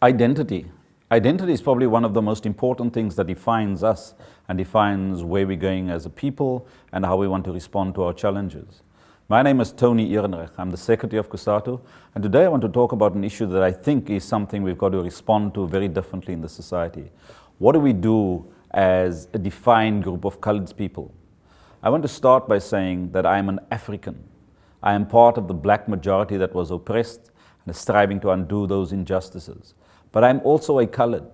Identity. Identity is probably one of the most important things that defines us and defines where we're going as a people and how we want to respond to our challenges. My name is Tony Ehrenreich. I'm the Secretary of COSATU, and today I want to talk about an issue that I think is something we've got to respond to very differently in the society. What do we do as a defined group of colored people? I want to start by saying that I am an African. I am part of the black majority that was oppressed and is striving to undo those injustices. But I'm also a colored.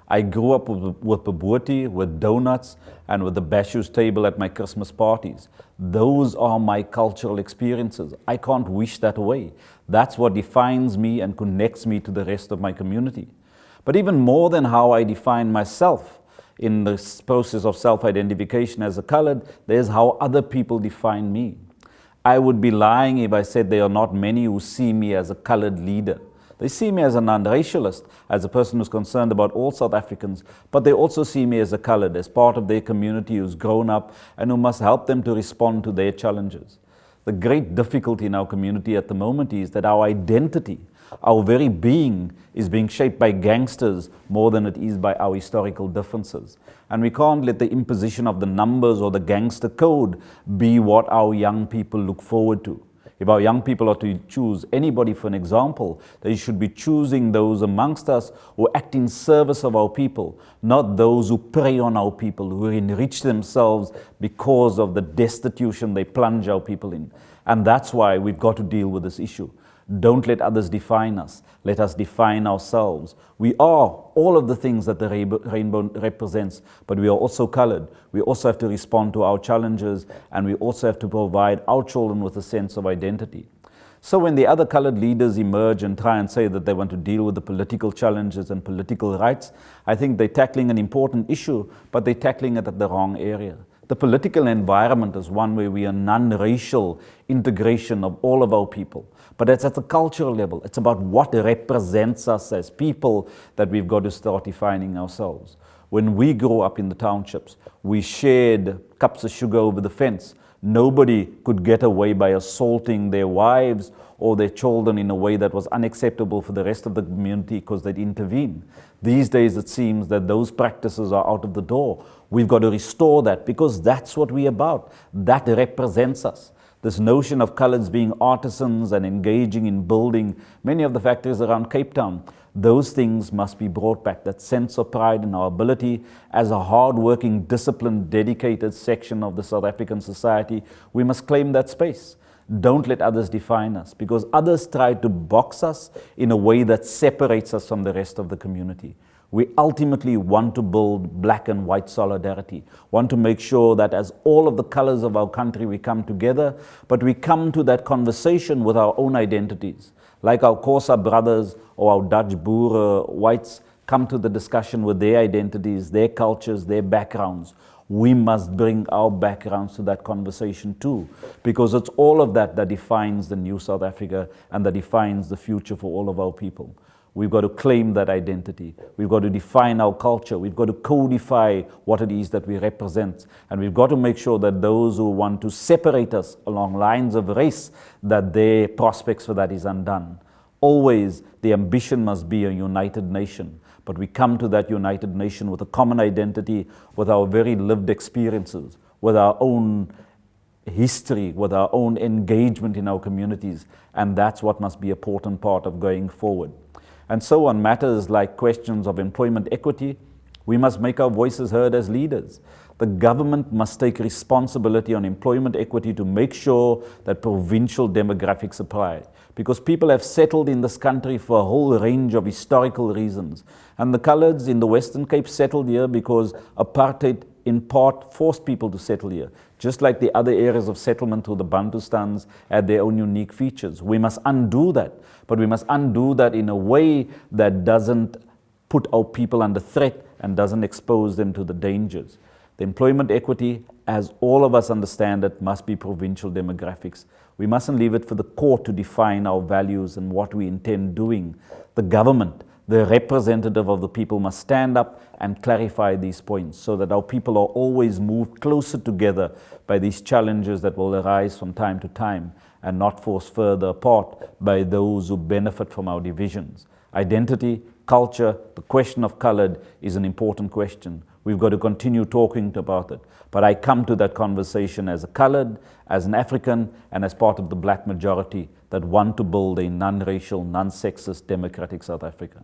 I grew up with Bobotie, with donuts, and with the bashoes table at my Christmas parties. Those are my cultural experiences. I can't wish that away. That's what defines me and connects me to the rest of my community. But even more than how I define myself in this process of self-identification as a colored, there's how other people define me. I would be lying if I said there are not many who see me as a colored leader. They see me as a non-racialist, as a person who's concerned about all South Africans, but they also see me as a colored, as part of their community who's grown up and who must help them to respond to their challenges. The great difficulty in our community at the moment is that our identity, our very being, is being shaped by gangsters more than it is by our historical differences. And we can't let the imposition of the numbers or the gangster code be what our young people look forward to. If our young people are to choose anybody for an example, they should be choosing those amongst us who act in service of our people, not those who prey on our people, who enrich themselves because of the destitution they plunge our people in. And that's why we've got to deal with this issue. Don't let others define us. Let us define ourselves. We are all of the things that the rainbow represents, but we are also colored. We also have to respond to our challenges, and we also have to provide our children with a sense of identity. So when the other colored leaders emerge and try and say that they want to deal with the political challenges and political rights, I think they're tackling an important issue, but they're tackling it at the wrong area. The political environment is one where we are non-racial integration of all of our people. But it's at the cultural level. It's about what represents us as people that we've got to start defining ourselves. When we grew up in the townships, we shared cups of sugar over the fence. Nobody could get away by assaulting their wives or their children in a way that was unacceptable for the rest of the community because they'd intervene. These days it seems that those practices are out of the door. We've got to restore that because that's what we're about. That represents us. This notion of coloreds being artisans and engaging in building many of the factories around Cape Town, those things must be brought back. That sense of pride in our ability as a hard-working, disciplined, dedicated section of the South African society, we must claim that space. Don't let others define us, because others try to box us in a way that separates us from the rest of the community. We ultimately want to build black and white solidarity, want to make sure that as all of the colors of our country we come together, but we come to that conversation with our own identities. Like our Xhosa brothers or our Dutch Boer whites come to the discussion with their identities, their cultures, their backgrounds. We must bring our backgrounds to that conversation too, because it's all of that that defines the new South Africa and that defines the future for all of our people. We've got to claim that identity. We've got to define our culture. We've got to codify what it is that we represent. And we've got to make sure that those who want to separate us along lines of race, that their prospects for that is undone. Always the ambition must be a united nation. But we come to that united nation with a common identity, with our very lived experiences, with our own history, with our own engagement in our communities. And that's what must be an important part of going forward. And so on matters like questions of employment equity, we must make our voices heard as leaders. The government must take responsibility on employment equity to make sure that provincial demographics apply. Because people have settled in this country for a whole range of historical reasons. And the coloreds in the Western Cape settled here because apartheid in part forced people to settle here. Just like the other areas of settlement through the Bantustans had their own unique features. We must undo that, but we must undo that in a way that doesn't put our people under threat and doesn't expose them to the dangers. The employment equity, as all of us understand it, must be provincial demographics. We mustn't leave it for the court to define our values and what we intend doing. The government, the representative of the people, must stand up and clarify these points so that our people are always moved closer together by these challenges that will arise from time to time. and not forced further apart by those who benefit from our divisions. Identity, culture, the question of colored is an important question. We've got to continue talking about it. But I come to that conversation as a colored, as an African, and as part of the black majority that want to build a non-racial, non-sexist, democratic South Africa.